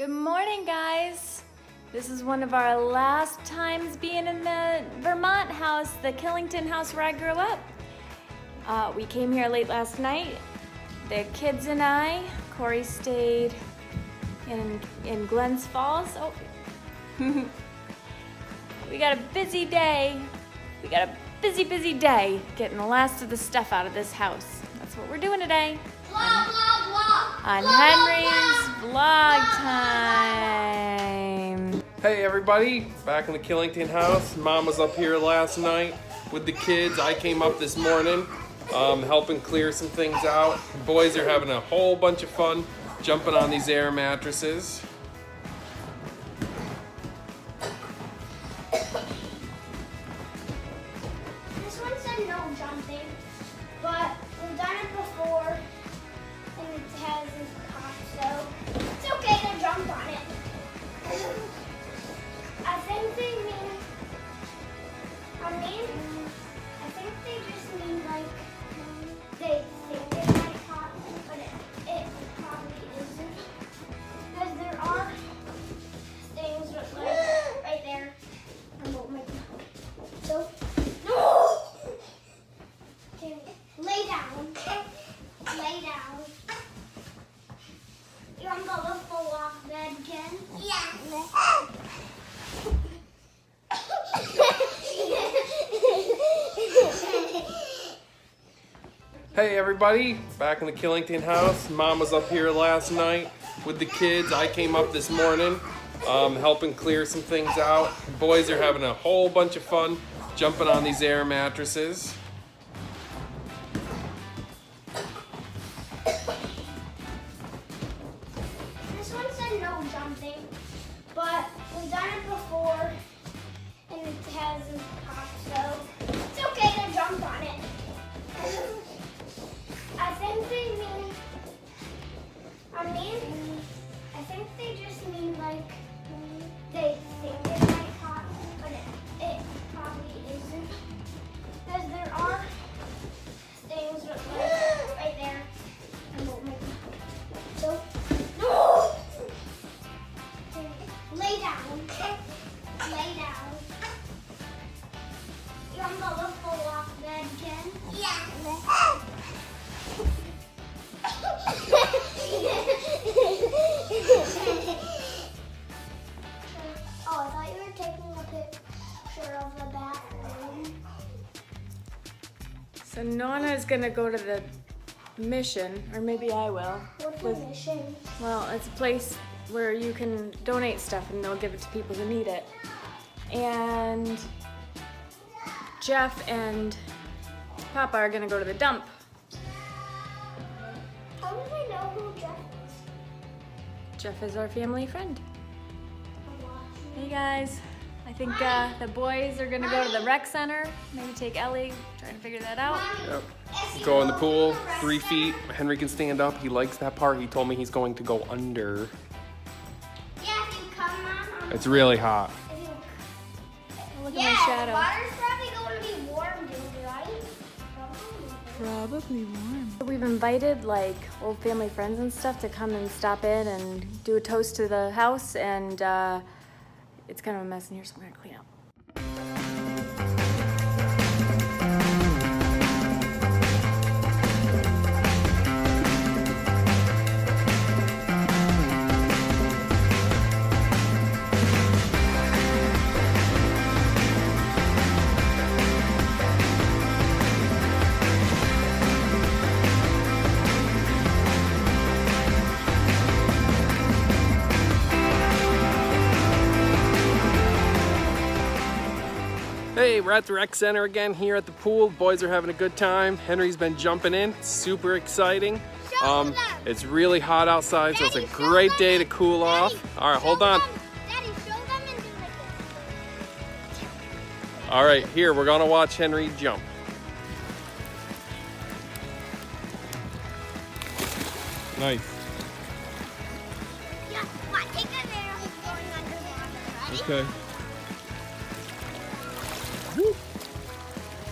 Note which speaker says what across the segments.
Speaker 1: Good morning, guys. This is one of our last times being in the Vermont house, the Killington house where I grew up. We came here late last night. The kids and I, Corey stayed in Glens Falls. Oh, we got a busy day. We got a busy day getting the last of the stuff out of this house. That's what we're doing today. On Henry's vlog time.
Speaker 2: Hey everybody, back in the Killington house. Mom was up here last night with the kids. I came up this morning, helping clear some things out. The boys are having a whole bunch of fun jumping on these air mattresses.
Speaker 3: This one said no jumping, but we've done it before, and it has this cop, so it's okay to jump on it. I think they just mean like they think it might pop, but it probably isn't, because there are things like right there. I won't make them. So. No! Okay, lay down. Lay down. You want to go to full off bed, Ken? Yeah.
Speaker 2: Hey everybody, back in the Killington house. Mom was up here last night with the kids. I came up this morning, helping clear some things out. The boys are having a whole bunch of fun jumping on these air mattresses.
Speaker 3: This one said no jumping, but we've done it before, and it has this pop, so it's okay to jump on it. I think they just mean like they think it might pop, but it probably isn't, because there are things like right there. I won't make them. So, no! Okay, lay down. Lay down. You want to go to full off bed, Ken? Yeah. Oh, I thought you were taking a picture of the bathroom.
Speaker 1: So Nana is gonna go to the mission, or maybe I will.
Speaker 3: What's the mission?
Speaker 1: Well, it's a place where you can donate stuff and they'll give it to people who need it. And Jeff and Papa are gonna go to the dump.
Speaker 3: How do I know who Jeff is?
Speaker 1: Jeff is our family friend.
Speaker 3: I'm watching.
Speaker 1: Hey guys, I think the boys are gonna go to the rec center, maybe take Ellie, trying to figure that out.
Speaker 2: Yep. Go in the pool, 3 feet. Henry can stand up. He likes that part. He told me he's going to go under.
Speaker 3: Yeah, if you come on.
Speaker 2: It's really hot.
Speaker 1: Look
Speaker 3: Yeah,
Speaker 1: at my shadow.
Speaker 3: the water's probably going to be warm, dude, right?
Speaker 1: Probably warm. We've invited like old family friends and stuff to come and stop in and do a toast to the house, and it's kind of a mess in here, so we're gonna clean up.
Speaker 2: Hey, we're at the rec center again here at the pool. Boys are having a good time. Henry's been jumping in. Super exciting. It's really hot outside, so it's a great day to cool off. All right, hold on.
Speaker 3: Daddy, show them and do like this.
Speaker 2: All right, here, we're gonna watch Henry jump. Nice.
Speaker 3: Yeah, what? Take it there. He's going under the water, right?
Speaker 2: Okay. Woo.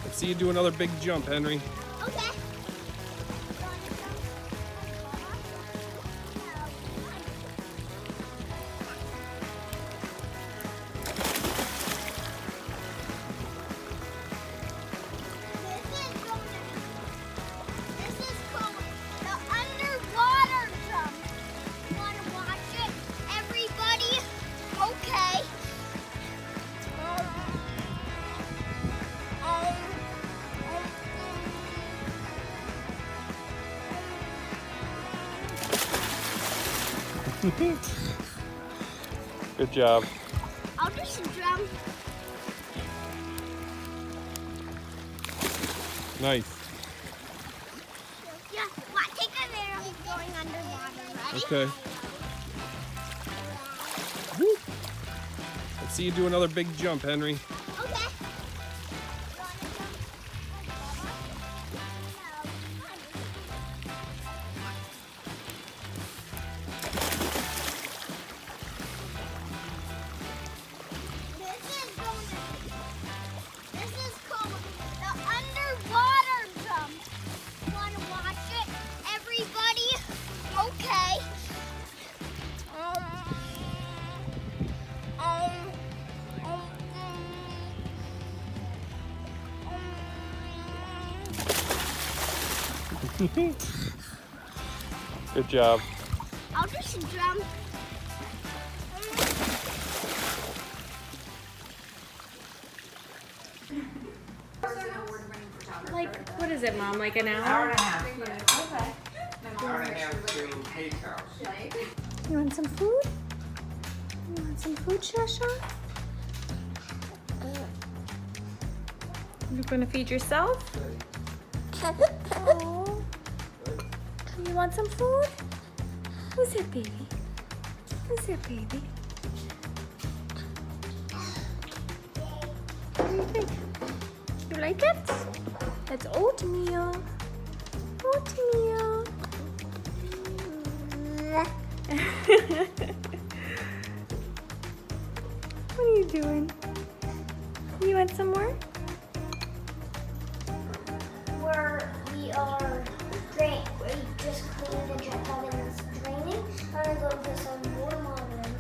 Speaker 2: Let's see you do another big jump, Henry.
Speaker 3: Okay.
Speaker 2: Good job.
Speaker 3: I'll do some drum.
Speaker 2: Nice.
Speaker 3: Yeah, what? Take a video of going underwater. Ready?
Speaker 2: Okay. Woo. Let's see you do another big jump, Henry.
Speaker 3: Okay. This is called the underwater jump. Want to watch it, everybody? Okay.
Speaker 2: Good job.
Speaker 3: I'll do some drum.
Speaker 1: Like, what is it, Mom? Like an hour?
Speaker 4: Hour and a half.
Speaker 1: Okay.
Speaker 4: Hour and a half to Hayes House.
Speaker 1: You want some food? You want some food, Shasha? You're gonna feed yourself? Oh. You want some food? Who's it, baby? Who's it, baby? What do you think? You like it? That's oatmeal. Oatmeal. What are you doing? You want some more?
Speaker 3: We just cleaned the jet oven that's draining. I'm gonna go put some more water in.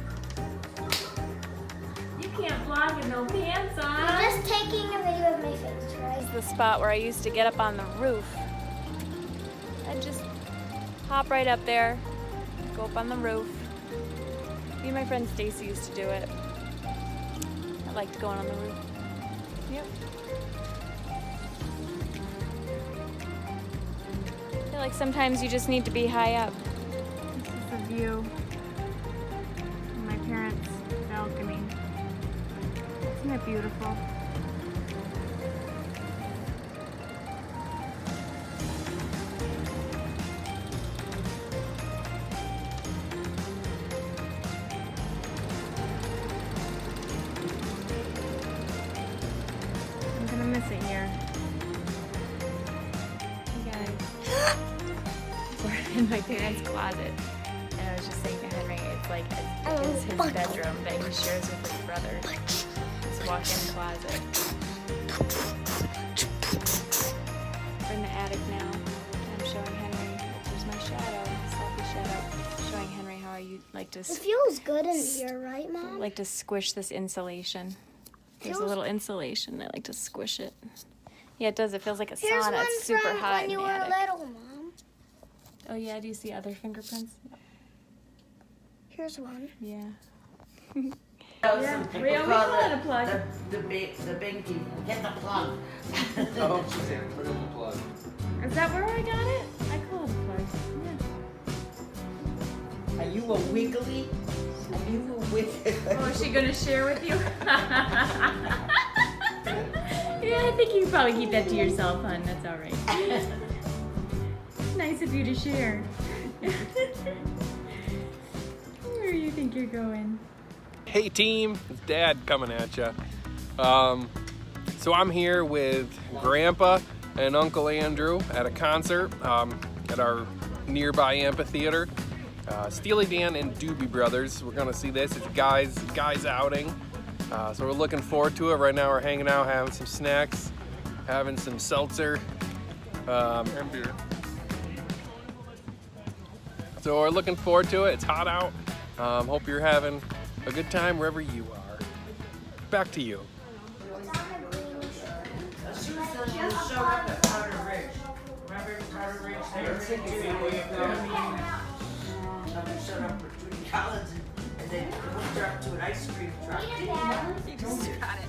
Speaker 1: You can't vlog with no pants on.
Speaker 3: I'm just taking a video of my face, right?
Speaker 1: This is the spot where I used to get up on the roof. I'd just hop right up there, go up on the roof. Me and my friend Stacy used to do it. I liked going on the roof. Yep. I feel like sometimes you just need to be high up. This is the view of my parents' balcony. Isn't it beautiful? I'm gonna miss it here. You guys. We're in my parents' closet. And I was just saying to Henry, it's like it's his bedroom that he shares with his brother. His walk-in closet. We're in the attic now. I'm showing Henry. There's my shadow, selfie shadow. Showing Henry how I like to
Speaker 3: It feels good in here, right, Mom?
Speaker 1: like to squish this insulation. There's a little insulation. I like to squish it. Yeah, it does. It feels like a
Speaker 3: Here's
Speaker 1: sauna.
Speaker 3: one
Speaker 1: It's super
Speaker 3: from
Speaker 1: hot
Speaker 3: when
Speaker 1: in
Speaker 3: you
Speaker 1: the
Speaker 3: were
Speaker 1: attic.
Speaker 3: little, Mom.
Speaker 1: Oh yeah, do you see other fingerprints?
Speaker 3: Here's one.
Speaker 1: Yeah.
Speaker 4: Yeah,
Speaker 1: we call it a plug.
Speaker 4: The binky. Get the plug.
Speaker 2: Oh, she said put in the plug.
Speaker 1: Is that where I got it? I call it a plug. Yeah.
Speaker 4: Are you a wiggly? Are you a wiggly?
Speaker 1: Oh, is she gonna share with you? Yeah, I think you can probably keep that to yourself, hon. That's all right. Nice of you to share. Where do you think you're going?
Speaker 2: Hey team, it's Dad coming at you. So I'm here with Grandpa and Uncle Andrew at a concert at our nearby amphitheater. Steely Dan and Doobie Brothers. We're gonna see this. It's a guys outing. So we're looking forward to it. Right now we're hanging out, having some snacks, having some seltzer and beer. So we're looking forward to it. It's hot out. Hope you're having a good time wherever you are. Back to you.
Speaker 4: She showed up at Powder Ridge. Remember Powder Ridge? They were taking me away from me. Somebody showed up for Judy Collins and they hooked her up to an ice cream truck.
Speaker 1: You just got it.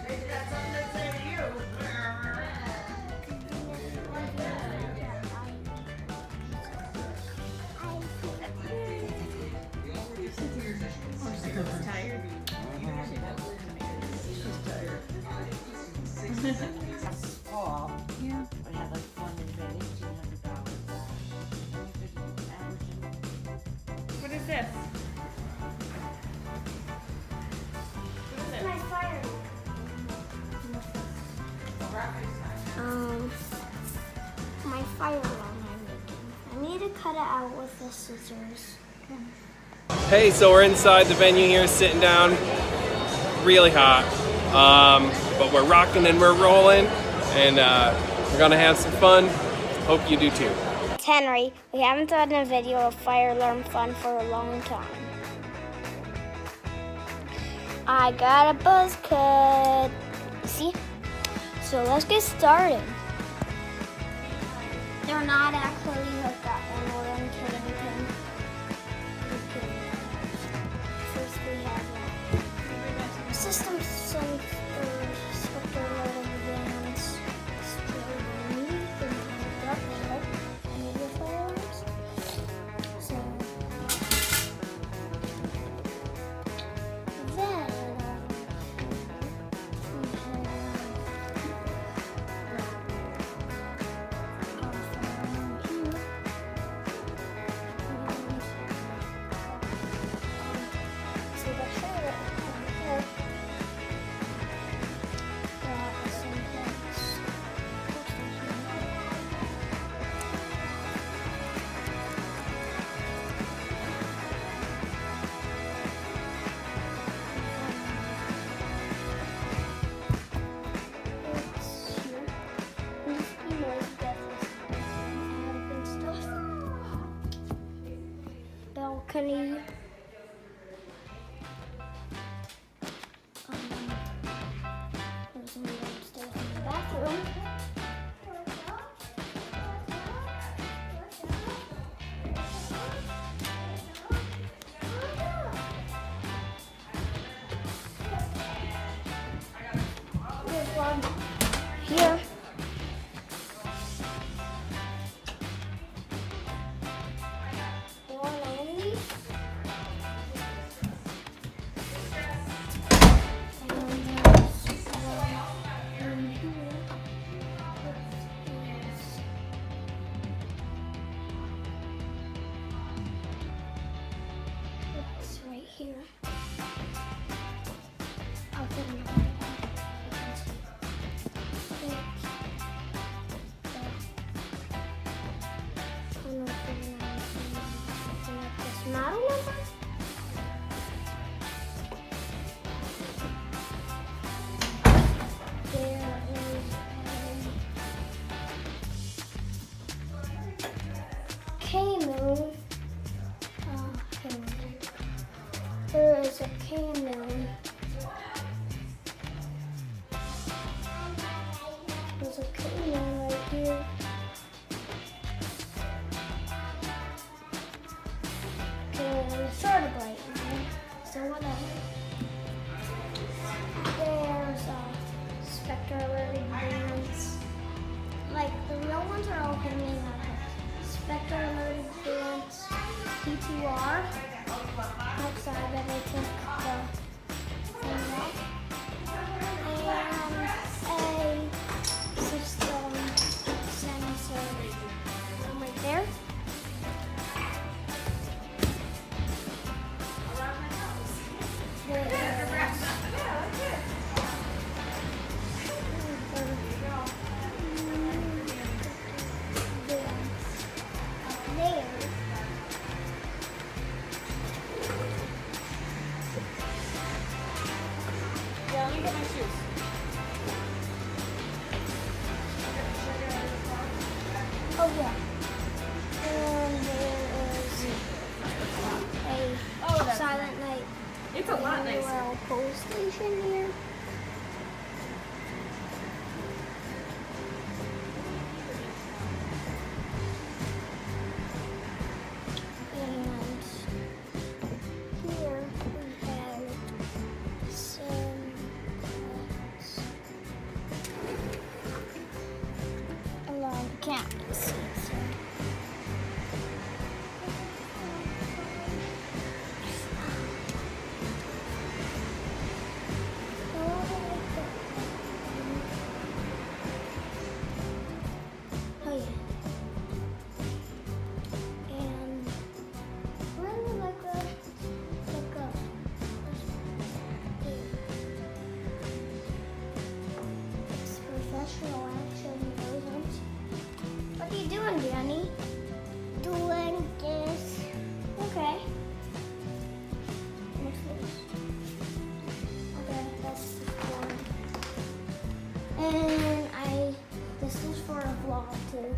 Speaker 4: Maybe that's something to say to you.
Speaker 3: my fire alarm I'm making. I need to cut it out with the scissors.
Speaker 2: Hey, so we're inside the venue here, sitting down. Really hot, but we're rocking and we're rolling, and we're gonna have some fun. Hope you do too.
Speaker 3: It's Henry. We haven't done a video of fire alarm fun for a long time. I got a buzz cut. See? So let's get started. They're not actually hooked up, and we're in Killington. First we have system sensors, spectral loading bands, Steely Dan, and the fire alarms. So then balcony. There's somebody upstairs in the bathroom. There's one here. Here. I'll put them on. Model number? There is a K-moon. There is a K-moon. There's a K-moon right here. Okay, it's sort of bright now, so whatever. There's spectral alerting bands. Like, the real ones are all going to be like spectral alerting bands, P2R. Outside that I took the thing off. And a system sensor right there. Oh yeah. And there is a Silent Night.
Speaker 5: It's a lot nicer.
Speaker 3: Pole station here. And here we have some along the campus. doing, Danny? Doing this. Okay. What's this? Okay, that's the one. And this is for a vlog too.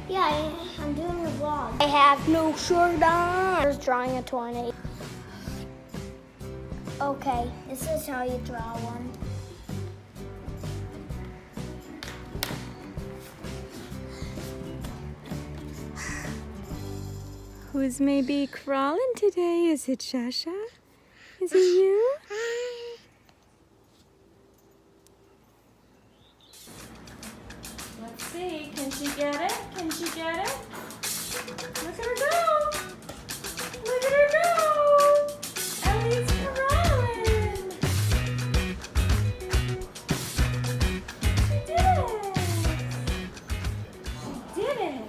Speaker 3: Yeah, I'm doing a vlog. I have no shirt on. I was drawing a tornado. Okay, this is how you draw one.
Speaker 1: Who's maybe crawling today? Is it Shasha? Is it you? Let's see. Can she get it? Can she get it? Look at her go! Look at her go! Ellie's crawling! She did it! She did it!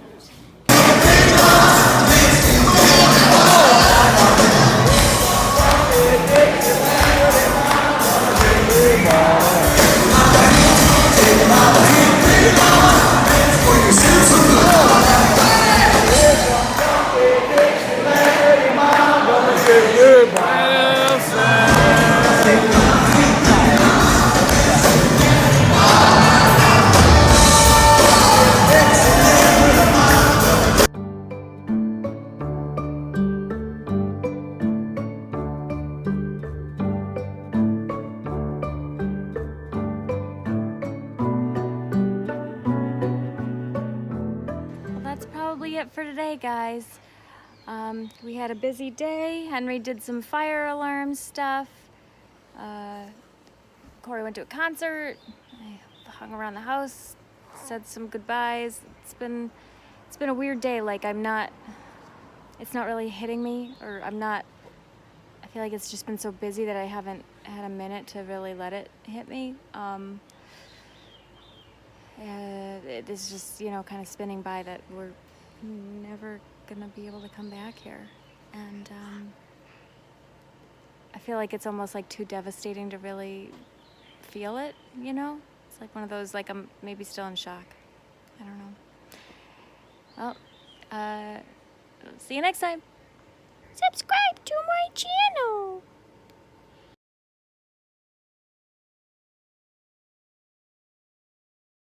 Speaker 1: That's probably it for today, guys. We had a busy day. Henry did some fire alarm stuff. Corey went to a concert. I hung around the house, said some goodbyes. It's been a weird day. Like it's not really hitting me, or I feel like it's just been so busy that I haven't had a minute to really let it hit me. It is just, kind of spinning by that we're never gonna be able to come back here. And I feel like it's almost like too devastating to really feel it, It's like one of those, like I'm maybe still in shock. I don't know. Well, see you next time. Subscribe to my channel.